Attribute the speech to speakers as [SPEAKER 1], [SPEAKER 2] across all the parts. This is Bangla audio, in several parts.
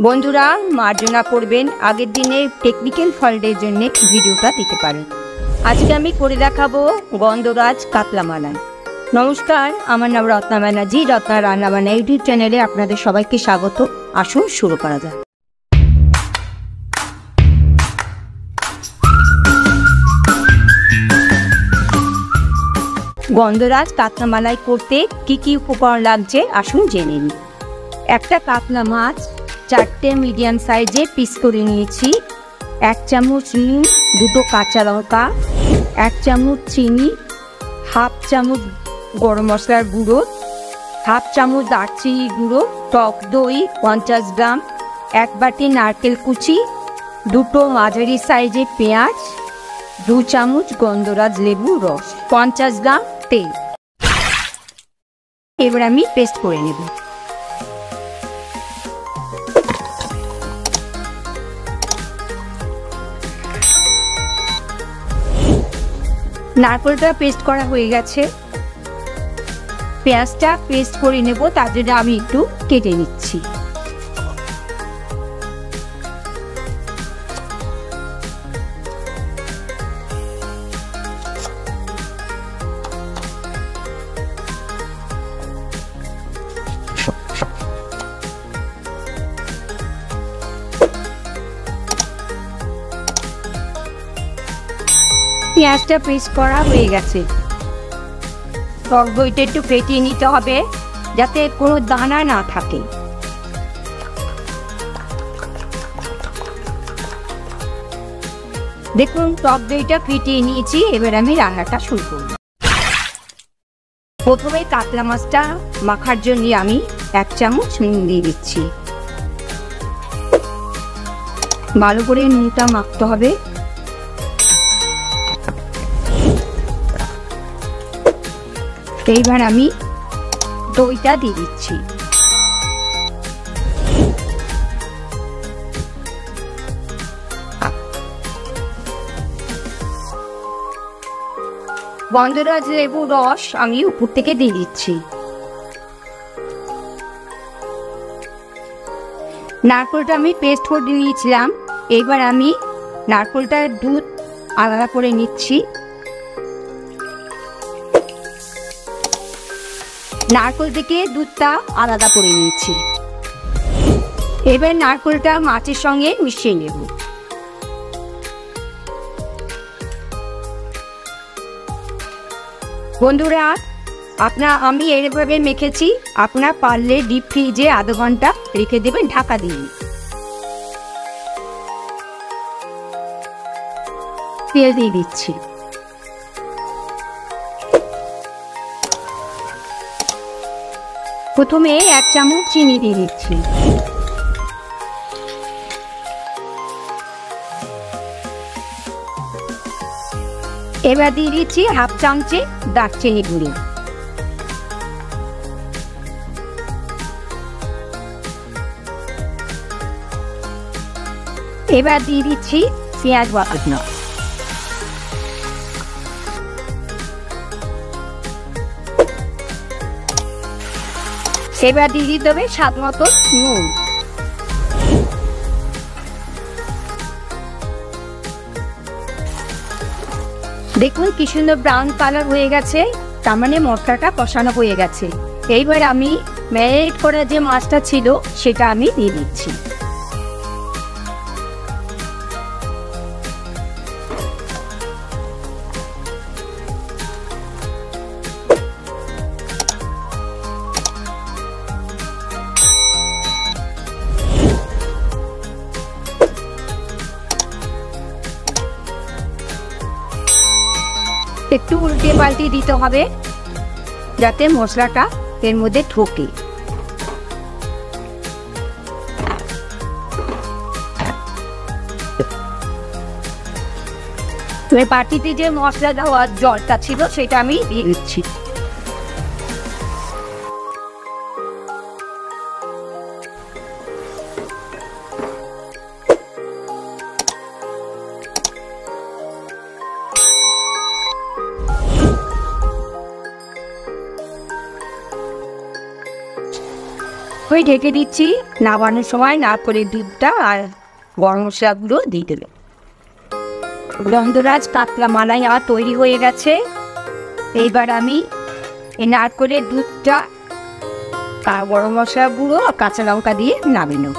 [SPEAKER 1] বন্ধুরা মার্জনা করবেন, আগের দিনে টেকনিক্যাল ফল্টের জন্য ভিডিওটা দিতে পারেন। আজকে আমি করে দেখাবো গন্ধরাজ কাতলা মালাই। নমস্কার, আমার নাম রত্না ব্যানার্জি। রত্না রান্নাবান্না ইউটিউব চ্যানেলে আপনাদের সবাইকে স্বাগত। আসুন শুরু করা যাক। গন্ধরাজ কাতলা মালাই করতে কি কি উপকরণ লাগছে আসুন জেনে নিই। একটা কাতলা মাছ 4টে মিডিয়াম সাইজে পিস করে নিয়েছি, 1 চামচ নুন, 2টো কাঁচা লঙ্কা, 1 চামচ চিনি, 1/2 চামচ গরম মশলার গুঁড়ো, 1/2 চামচ দারচিনি গুঁড়ো, টক দই 50 গ্রাম, 1 বাটি নারকেল কুচি, 2টো মাঝারি সাইজে পেঁয়াজ, 2 চামচ গন্ধরাজ লেবুর রস, 50 গ্রাম তেল। এবার আমি পেস্ট করে নেব। নারকেলটা পেস্ট করা হয়ে গেছে, পেঁয়াজটা পেস্ট করে নেব, তার জন্য আমি একটু কেটে নিচ্ছি। পেঁয়াজটা পেস্ট করা হয়ে গেছে। টক দইটা একটু ফেটিয়ে নিতে হবে যাতে কোনো দানা না থাকে। দেখুন টক দইটা ফেটিয়ে নিয়েছি, এবার আমি রান্নাটা শুরু করব। প্রথমে কাতলা মাছটা মাখার জন্য আমি 1 চামচ নুন দিয়ে দিচ্ছি। ভালো করে নুনটা মাখতে হবে। এইবার আমি দইটা দিয়ে দিচ্ছি। গন্ধরাজ লেবুর রস আমি উপর থেকে দিয়ে দিচ্ছি। নারকেলটা আমি পেস্ট করে নিয়েছিলাম, এইবার আমি নারকেলটার দুধ আলাদা করে নিচ্ছি। নারকেল থেকে দুধটা আলাদা করে নিয়েছি। এবার নারকেলটা মাছের সঙ্গে মিশিয়ে নেব। বন্ধুরা আমি এইভাবে মেখেছি, আপনারা পারলে ডিপ ফ্রিজে আধা ঘন্টা রেখে দেবেন ঢাকা দিয়ে। তেল দিয়ে দিচ্ছি। প্রথমে 1 চামচ চিনি দিয়ে দিচ্ছি। এবার দিয়ে দিচ্ছি 1/2 চামচে দারচিনি গুঁড়ো। এবার দিয়ে দিচ্ছি পেঁয়াজ বাটা। এবার দিয়ে দিতে হবে স্বাদ মতো নুন। দেখুন কি সুন্দর ব্রাউন কালার হয়ে গেছে, তার মানে মশলাটা কষানো হয়ে গেছে। এইবার আমি ম্যারিনেট করা যে মাছটা ছিল সেটা আমি দিয়ে দিচ্ছি। একটু উল্টে পাল্টে দিতে হবে যাতে মশলাটা এর মধ্যে ঢোকে। বাটিতে যে মশলা দেওয়ার জলটা ছিল সেটা আমি দিয়ে দিচ্ছি। ওই ঢেকে দিচ্ছি। নামানোর সময় নারকেলের দুধটা আর গরম মশলাগুলো দিয়ে দেবে। গন্ধরাজ কাতলা মালাই আমার তৈরি হয়ে গেছে। এইবার আমি এই নারকেলের দুধটা আর গরম মশলা গুঁড়ো আর কাঁচা লঙ্কা দিয়ে নামিয়ে নেব।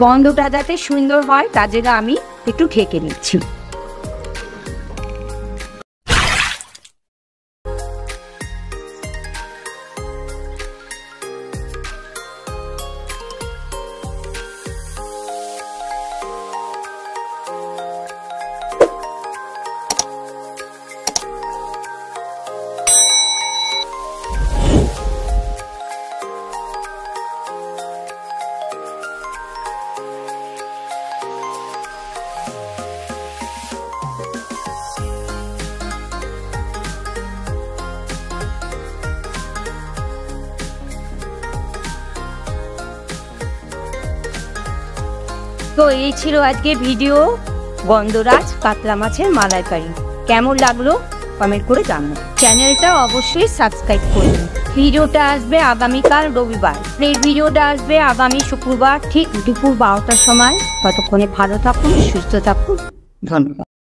[SPEAKER 1] গন্ধটা যাতে সুন্দর হয় তার জন্য আমি একটু ঢেকে নিচ্ছি। তো এই ছিল আজকে ভিডিও গন্ধরাজ কাতলা মাছের মালাইকারি। কেমন লাগলো কমেন্ট করে জানান। চ্যানেলটা অবশ্যই সাবস্ক্রাইব করুন। ভিডিওটা আসবে আগামীকাল রবিবার। এই ভিডিওটা আসবে আগামী শুক্রবার ঠিক দুপুর 12টার সময়। ততক্ষণে ভালো থাকুন, সুস্থ থাকুন। ধন্যবাদ।